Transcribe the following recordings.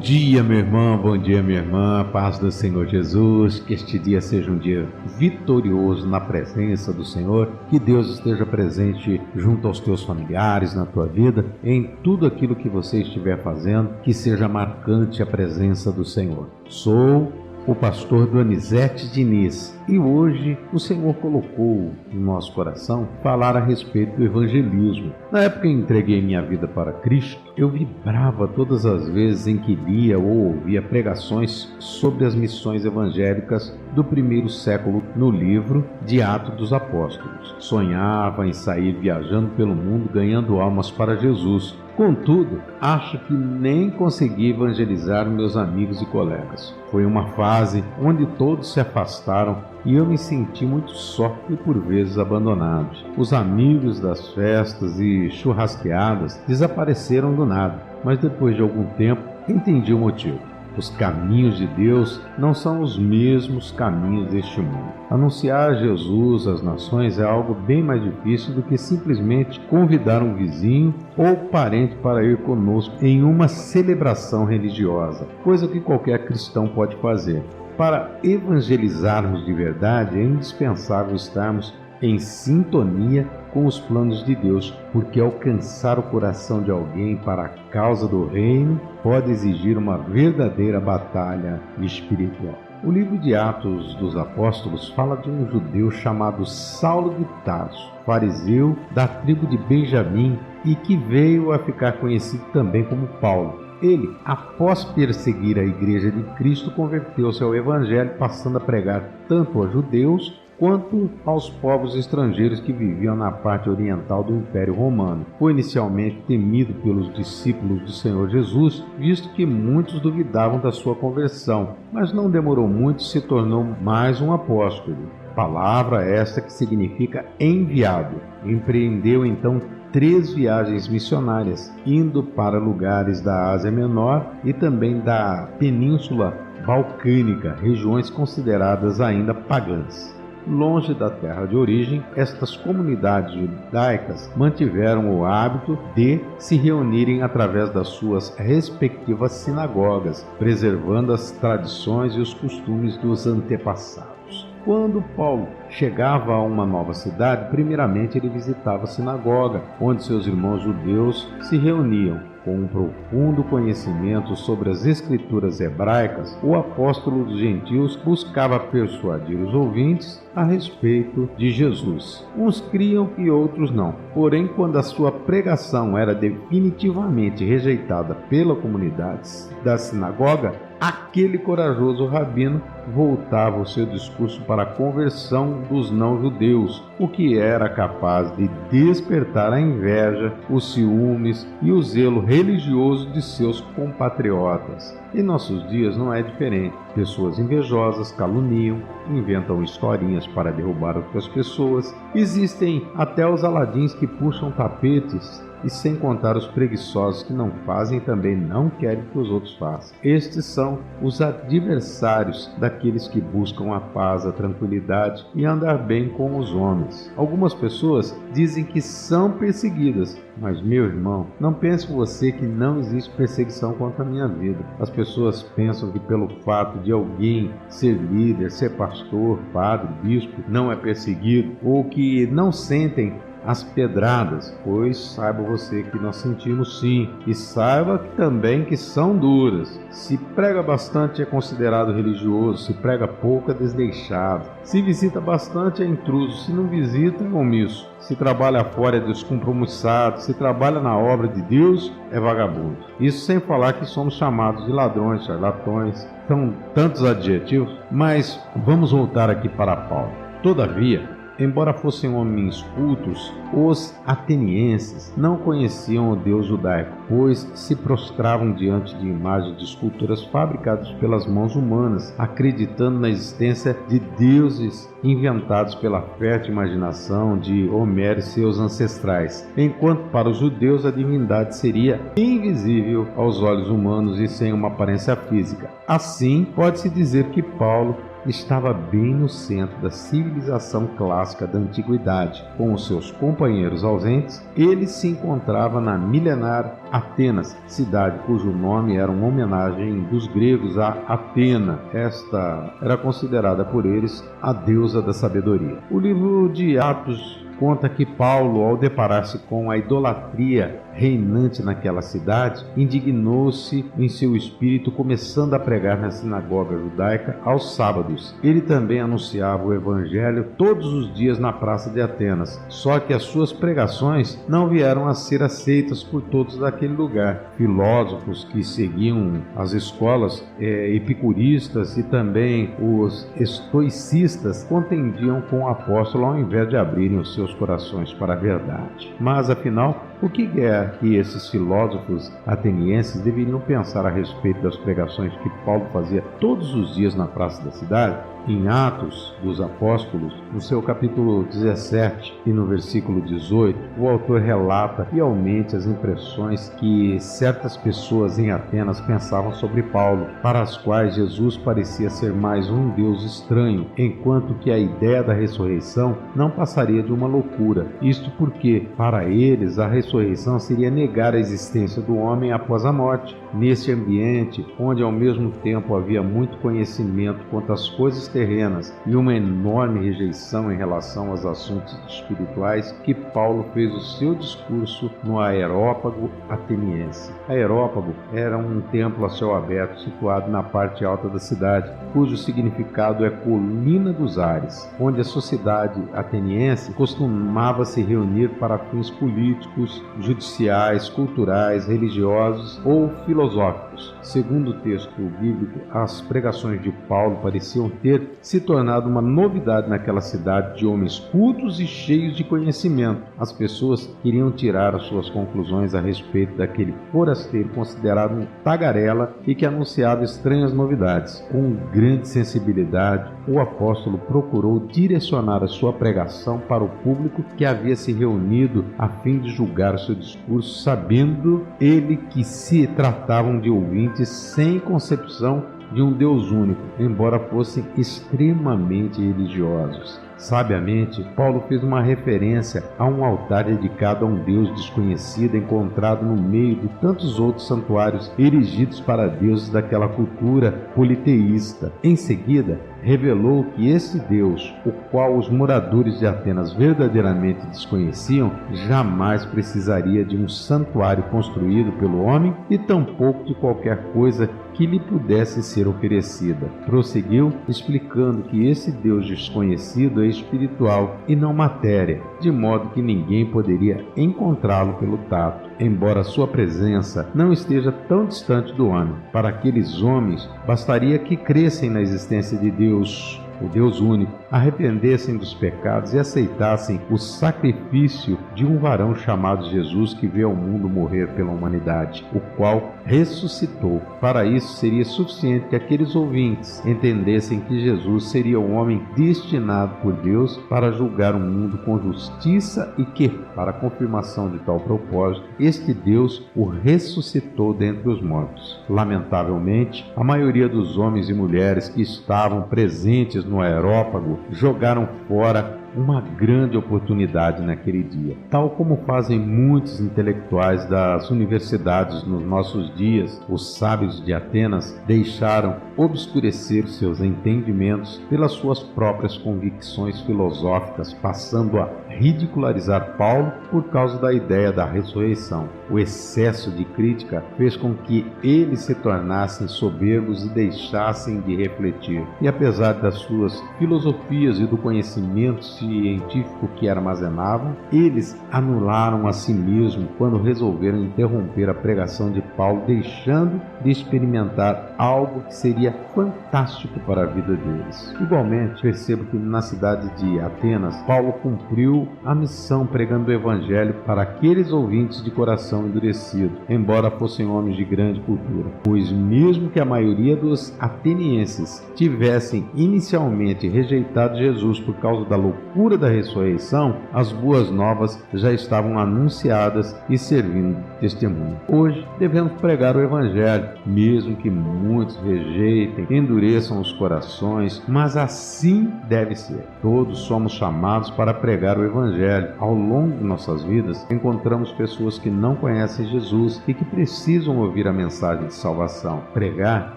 dia, meu irmão, bom dia, minha irmã, paz do Senhor Jesus, que este dia seja um dia vitorioso na presença do Senhor, que Deus esteja presente junto aos teus familiares, na tua vida, em tudo aquilo que você estiver fazendo, que seja marcante a presença do Senhor. Sou o pastor Donizete Diniz e hoje o Senhor colocou no nosso coração falar a respeito do evangelismo. Na época em que entreguei minha vida para Cristo, eu vibrava todas as vezes em que lia ou ouvia pregações sobre as missões evangélicas do primeiro século no livro de Atos dos Apóstolos. Sonhava em sair viajando pelo mundo ganhando almas para Jesus. Contudo, acho que nem consegui evangelizar meus amigos e colegas. Foi uma fase onde todos se afastaram e eu me senti muito só e por vezes abandonado. Os amigos das festas e churrasqueadas desapareceram do nada, mas depois de algum tempo entendi o motivo. Os caminhos de Deus não são os mesmos caminhos deste mundo. Anunciar Jesus às nações é algo bem mais difícil do que simplesmente convidar um vizinho ou parente para ir conosco em uma celebração religiosa, coisa que qualquer cristão pode fazer. Para evangelizarmos de verdade, é indispensável estarmos em sintonia com os planos de Deus, porque alcançar o coração de alguém para a causa do reino pode exigir uma verdadeira batalha espiritual. O livro de Atos dos Apóstolos fala de um judeu chamado Saulo de Tarso, fariseu da tribo de Benjamim e que veio a ficar conhecido também como Paulo. Ele, após perseguir a igreja de Cristo, converteu-se ao evangelho, passando a pregar tanto a judeus quanto aos povos estrangeiros que viviam na parte oriental do Império Romano. Foi inicialmente temido pelos discípulos do Senhor Jesus, visto que muitos duvidavam da sua conversão, mas não demorou muito e se tornou mais um apóstolo. Palavra esta que significa enviado. Empreendeu então 3 viagens missionárias, indo para lugares da Ásia Menor e também da Península Balcânica, regiões consideradas ainda pagãs. Longe da terra de origem, estas comunidades judaicas mantiveram o hábito de se reunirem através das suas respectivas sinagogas, preservando as tradições e os costumes dos antepassados. Quando Paulo chegava a uma nova cidade, primeiramente ele visitava a sinagoga, onde seus irmãos judeus se reuniam. Com um profundo conhecimento sobre as escrituras hebraicas, o apóstolo dos gentios buscava persuadir os ouvintes a respeito de Jesus. Uns criam e outros não. Porém, quando a sua pregação era definitivamente rejeitada pela comunidade da sinagoga, aquele corajoso rabino voltava o seu discurso para a conversão dos não-judeus, o que era capaz de despertar a inveja, os ciúmes e o zelo religioso de seus compatriotas. Em nossos dias não é diferente. Pessoas invejosas caluniam, inventam historinhas para derrubar outras pessoas. Existem até os aladins que puxam tapetes, e sem contar os preguiçosos que não fazem e também não querem que os outros façam. Estes são os adversários daqueles que buscam a paz, a tranquilidade e andar bem com os homens. Algumas pessoas dizem que são perseguidas, mas meu irmão, não pense você que não existe perseguição contra a minha vida. As pessoas pensam que pelo fato de alguém ser líder, ser pastor, padre, bispo, não é perseguido, ou que não sentem as pedradas, pois saiba você que nós sentimos sim, e saiba também que são duras. Se prega bastante é considerado religioso, se prega pouco é desleixado, se visita bastante é intruso, se não visita é omisso, se trabalha fora é descompromissado, se trabalha na obra de Deus é vagabundo. Isso sem falar que somos chamados de ladrões, charlatões, são tantos adjetivos, mas vamos voltar aqui para Paulo. Todavia, embora fossem homens cultos, os atenienses não conheciam o Deus judaico, pois se prostravam diante de imagens de esculturas fabricadas pelas mãos humanas, acreditando na existência de deuses inventados pela fértil imaginação de Homero e seus ancestrais, enquanto para os judeus a divindade seria invisível aos olhos humanos e sem uma aparência física. Assim, pode-se dizer que Paulo estava bem no centro da civilização clássica da antiguidade. Com os seus companheiros ausentes, ele se encontrava na milenar Atenas, cidade cujo nome era uma homenagem dos gregos a Atena. Esta era considerada por eles a deusa da sabedoria. O livro de Atos conta que Paulo, ao deparar-se com a idolatria reinante naquela cidade, indignou-se em seu espírito, começando a pregar na sinagoga judaica aos sábados. Ele também anunciava o evangelho todos os dias na praça de Atenas, só que as suas pregações não vieram a ser aceitas por todos daquele lugar. Filósofos que seguiam as escolas epicuristas e também os estoicistas contendiam com o apóstolo ao invés de abrirem os seus corações para a verdade. Mas afinal, o que é que esses filósofos atenienses deveriam pensar a respeito das pregações que Paulo fazia todos os dias na praça da cidade? Em Atos dos Apóstolos, no seu capítulo 17 e no versículo 18, o autor relata fielmente as impressões que certas pessoas em Atenas pensavam sobre Paulo, para as quais Jesus parecia ser mais um Deus estranho, enquanto que a ideia da ressurreição não passaria de uma loucura. Isto porque, para eles, a ressurreição seria negar a existência do homem após a morte. Nesse ambiente, onde ao mesmo tempo havia muito conhecimento quanto às coisas terrenas e uma enorme rejeição em relação aos assuntos espirituais, que Paulo fez o seu discurso no Areópago ateniense. Areópago era um templo a céu aberto situado na parte alta da cidade, cujo significado é colina dos ares, onde a sociedade ateniense costumava se reunir para fins políticos, judiciais, culturais, religiosos ou filosóficos. Segundo o texto bíblico, as pregações de Paulo pareciam ter se tornado uma novidade naquela cidade de homens cultos e cheios de conhecimento. As pessoas queriam tirar as suas conclusões a respeito daquele forasteiro considerado um tagarela e que anunciava estranhas novidades. Com grande sensibilidade, o apóstolo procurou direcionar a sua pregação para o público que havia se reunido a fim de julgar o seu discurso, sabendo ele que se tratavam de ouvintes sem concepção de um Deus único, embora fossem extremamente religiosos. Sabiamente, Paulo fez uma referência a um altar dedicado a um Deus desconhecido encontrado no meio de tantos outros santuários erigidos para deuses daquela cultura politeísta. Em seguida, revelou que esse Deus, o qual os moradores de Atenas verdadeiramente desconheciam, jamais precisaria de um santuário construído pelo homem e tampouco de qualquer coisa que lhe pudesse ser oferecida. Prosseguiu explicando que esse Deus desconhecido é espiritual e não matéria, de modo que ninguém poderia encontrá-lo pelo tato, embora sua presença não esteja tão distante do homem. Para aqueles homens, bastaria que crescem na existência de Deus, o Deus único, arrependessem dos pecados e aceitassem o sacrifício de um varão chamado Jesus que veio ao mundo morrer pela humanidade, o qual ressuscitou. Para isso seria suficiente que aqueles ouvintes entendessem que Jesus seria o homem destinado por Deus para julgar o mundo com justiça e que, para a confirmação de tal propósito, este Deus o ressuscitou dentre os mortos. Lamentavelmente, a maioria dos homens e mulheres que estavam presentes no Areópago jogaram fora uma grande oportunidade naquele dia. Tal como fazem muitos intelectuais das universidades nos nossos dias, os sábios de Atenas deixaram obscurecer seus entendimentos pelas suas próprias convicções filosóficas, passando a ridicularizar Paulo por causa da ideia da ressurreição. O excesso de crítica fez com que eles se tornassem soberbos e deixassem de refletir. E apesar das suas filosofias e do conhecimento científico que armazenavam, eles anularam a si mesmo quando resolveram interromper a pregação de Paulo, deixando de experimentar algo que seria fantástico para a vida deles. Igualmente, percebo que na cidade de Atenas, Paulo cumpriu a missão pregando o evangelho para aqueles ouvintes de coração endurecido, embora fossem homens de grande cultura, pois mesmo que a maioria dos atenienses tivessem inicialmente rejeitado Jesus por causa da loucura da ressurreição, as boas novas já estavam anunciadas e servindo de testemunho. Hoje devemos pregar o evangelho, mesmo que muitos muitos rejeitem, endureçam os corações, mas assim deve ser. Todos somos chamados para pregar o Evangelho. Ao longo de nossas vidas, encontramos pessoas que não conhecem Jesus e que precisam ouvir a mensagem de salvação. Pregar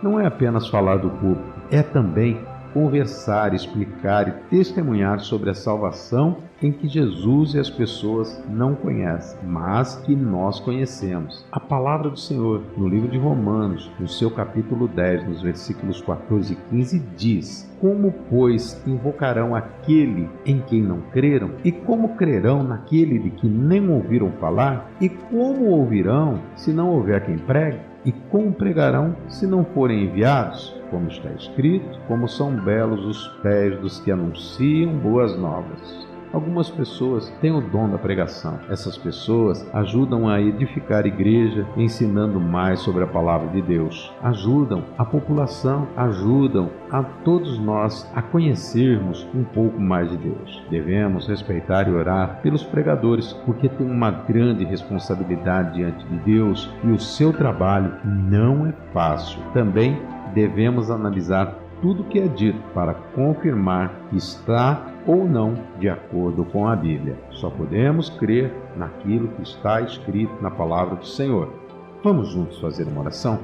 não é apenas falar do púlpito, é também conversar, explicar e testemunhar sobre a salvação em que Jesus e as pessoas não conhecem, mas que nós conhecemos. A palavra do Senhor, no livro de Romanos, no seu capítulo 10, nos versículos 14 e 15, diz: Como, pois, invocarão aquele em quem não creram? E como crerão naquele de que nem ouviram falar? E como ouvirão, se não houver quem pregue? E como pregarão, se não forem enviados? Como está escrito, como são belos os pés dos que anunciam boas novas. Algumas pessoas têm o dom da pregação. Essas pessoas ajudam a edificar a igreja, ensinando mais sobre a palavra de Deus. Ajudam a população, ajudam a todos nós a conhecermos um pouco mais de Deus. Devemos respeitar e orar pelos pregadores, porque têm uma grande responsabilidade diante de Deus e o seu trabalho não é fácil. Também devemos analisar tudo o que é dito para confirmar que está ou não de acordo com a Bíblia. Só podemos crer naquilo que está escrito na palavra do Senhor. Vamos juntos fazer uma oração?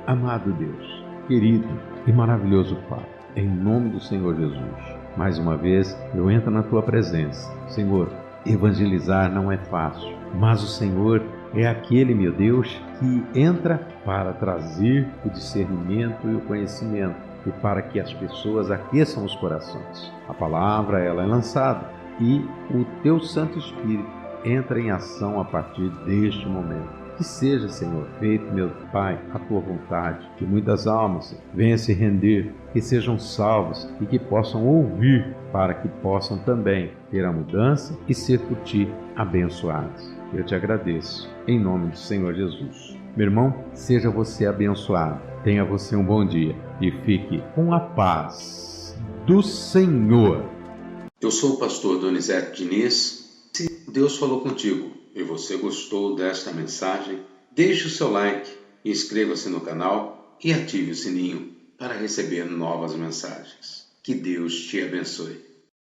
Amado Deus, querido e maravilhoso Pai, em nome do Senhor Jesus, mais uma vez eu entro na Tua presença. Senhor, evangelizar não é fácil, mas o Senhor é aquele, meu Deus, que entra para trazer o discernimento e o conhecimento e para que as pessoas aqueçam os corações. A palavra, ela é lançada e o Teu Santo Espírito entra em ação a partir deste momento. Que seja, Senhor, feito, meu Pai, a Tua vontade, que muitas almas venham se render, que sejam salvas e que possam ouvir, para que possam também ter a mudança e ser por Ti abençoados. Eu te agradeço, em nome do Senhor Jesus. Meu irmão, seja você abençoado, tenha você um bom dia e fique com a paz do Senhor. Eu sou o pastor Donizete Diniz. Se Deus falou contigo e você gostou desta mensagem, deixe o seu like, inscreva-se no canal e ative o sininho para receber novas mensagens. Que Deus te abençoe.